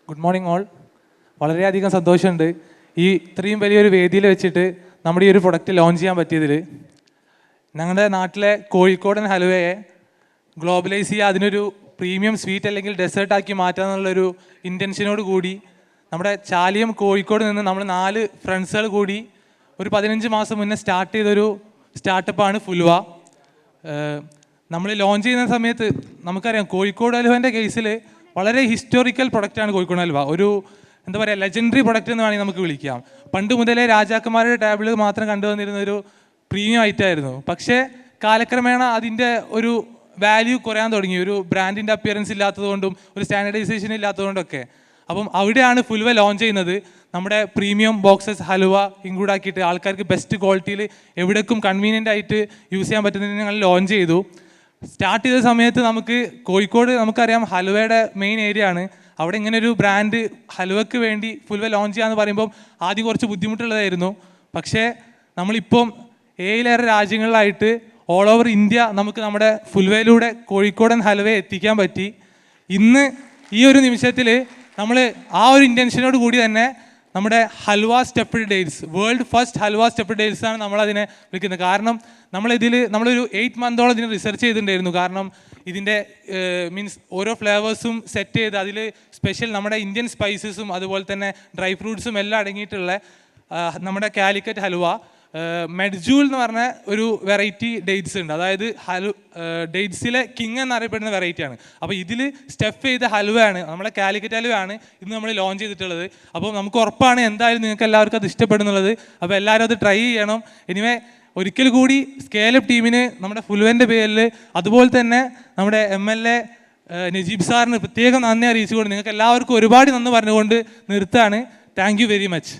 Good morning all. വളരെയധികം സന്തോഷമുണ്ട് ഈ ഇത്രയും വലിയൊരു വേദിയിൽ വെച്ചിട്ട് നമ്മുടെ ഈ ഒരു പ്രൊഡക്റ്റ് ലോഞ്ച് ചെയ്യാൻ പറ്റിയതിൽ. ഞങ്ങളുടെ നാട്ടിലെ കോഴിക്കോടൻ ഹലുവയെ ഗ്ലോബലൈസ് ചെയ്യുക, അതിനൊരു പ്രീമിയം സ്വീറ്റ് അല്ലെങ്കിൽ ഡെസേർട്ടാക്കി മാറ്റുക എന്നുള്ളൊരു ഇൻറ്റൻഷനോട് കൂടി നമ്മുടെ ചാലിയം കോഴിക്കോട് നിന്ന് നമ്മൾ 4 ഫ്രണ്ട്സുകൾ കൂടി ഒരു 15 മാസം മുന്നേ സ്റ്റാർട്ട് ചെയ്തൊരു സ്റ്റാർട്ടപ്പാണ് ഫുൽവ. നമ്മൾ ലോഞ്ച് ചെയ്യുന്ന സമയത്ത് നമുക്കറിയാം കോഴിക്കോട് ഹലുവൻ്റെ കേസിൽ വളരെ ഹിസ്റ്റോറിക്കൽ പ്രൊഡക്റ്റാണ് കോഴിക്കോട് ഹലുവ. ഒരു എന്താ പറയുക, ലെജൻഡറി പ്രൊഡക്റ്റ് എന്ന് വേണമെങ്കിൽ നമുക്ക് വിളിക്കാം. പണ്ട് മുതലേ രാജാക്കന്മാരുടെ ടേബിൾ മാത്രം കണ്ടുവന്നിരുന്ന ഒരു പ്രീമിയം ഐറ്റമായിരുന്നു. പക്ഷേ കാലക്രമേണ അതിൻ്റെ ഒരു വാല്യൂ കുറയാൻ തുടങ്ങി, ഒരു ബ്രാൻഡിൻ്റെ അപ്പിയറൻസ് ഇല്ലാത്തതുകൊണ്ടും ഒരു സ്റ്റാൻഡർഡൈസേഷൻ ഇല്ലാത്തതുകൊണ്ടൊക്കെ. അപ്പം അവിടെയാണ് ഫുൽവ ലോഞ്ച് ചെയ്യുന്നത്. നമ്മുടെ പ്രീമിയം ബോക്സസ് ഹലുവ ഇൻക്ലൂഡ് ആക്കിയിട്ട് ആൾക്കാർക്ക് ബെസ്റ്റ് ക്വാളിറ്റിയിൽ എവിടേക്കും കൺവീനിയൻ്റ് ആയിട്ട് യൂസ് ചെയ്യാൻ പറ്റുന്നതിന് ഞങ്ങൾ ലോഞ്ച് ചെയ്തു. സ്റ്റാർട്ട് ചെയ്ത സമയത്ത് നമുക്ക് കോഴിക്കോട് നമുക്കറിയാം ഹലുവയുടെ മെയിൻ ഏരിയ ആണ്. അവിടെ ഇങ്ങനെ ഒരു ബ്രാൻഡ് ഹലുവയ്ക്ക് വേണ്ടി ഫുൽവ ലോഞ്ച് ചെയ്യാന്ന് പറയുമ്പം ആദ്യം കുറച്ച് ബുദ്ധിമുട്ടുള്ളതായിരുന്നു. പക്ഷേ നമ്മളിപ്പം 7 രാജ്യങ്ങളിലായിട്ട് ഓൾ ഓവർ ഇന്ത്യ നമുക്ക് നമ്മുടെ ഫുൽവയിലൂടെ കോഴിക്കോടൻ ഹലുവയെ എത്തിക്കാൻ പറ്റി. ഇന്ന് ഈ ഒരു നിമിഷത്തിൽ നമ്മൾ ആ ഒരു ഇൻറ്റൻഷനോട് കൂടി തന്നെ നമ്മുടെ halwa stepped dates, world first halwa stepped dates ആണ് നമ്മളതിനെ വിളിക്കുന്നത്. കാരണം നമ്മളൊരു 8 മന്തോളം ഇതിന് റിസർച്ച് ചെയ്തിട്ടുണ്ടായിരുന്നു. കാരണം ഇതിൻ്റെ മീൻസ് ഓരോ ഫ്ലേവേഴ്സും സെറ്റ് ചെയ്ത് അതിൽ സ്പെഷ്യൽ നമ്മുടെ ഇന്ത്യൻ സ്പൈസസും അതുപോലെ തന്നെ ഡ്രൈ ഫ്രൂട്ട്സും എല്ലാം അടങ്ങിയിട്ടുള്ള നമ്മുടെ കാലിക്കറ്റ് ഹലുവ. മെഡ്ജൂൾ എന്ന് പറഞ്ഞ ഒരു വെറൈറ്റി ഡേറ്റ്സ് ഉണ്ട്, അതായത് ഡേറ്റ്സിലെ കിങ് എന്നറിയപ്പെടുന്ന വെറൈറ്റിയാണ്. അപ്പോൾ ഇതിൽ സ്റ്റഫ് ചെയ്ത ഹലുവയാണ്, നമ്മളെ കാലിക്കറ്റ് ഹലുവയാണ് ഇന്ന് നമ്മൾ ലോഞ്ച് ചെയ്തിട്ടുള്ളത്. അപ്പോൾ നമുക്ക് ഉറപ്പാണ് എന്തായാലും നിങ്ങൾക്ക് എല്ലാവർക്കും അത് ഇഷ്ടപ്പെടുന്നുള്ളത്. അപ്പോൾ എല്ലാവരും അത് ട്രൈ ചെയ്യണം. എനിവേ ഒരിക്കൽ കൂടി സ്കെയിലപ്പ് ടീമിന് നമ്മുടെ ഫുൽവൻ്റെ പേരിൽ, അതുപോലെ തന്നെ നമ്മുടെ MLA നജീബ് സാറിന് പ്രത്യേകം നന്ദി അറിയിച്ചുകൊണ്ട് നിങ്ങൾക്ക് എല്ലാവർക്കും ഒരുപാട് നന്ദി പറഞ്ഞുകൊണ്ട് നിർത്താണ്. Thank you very much.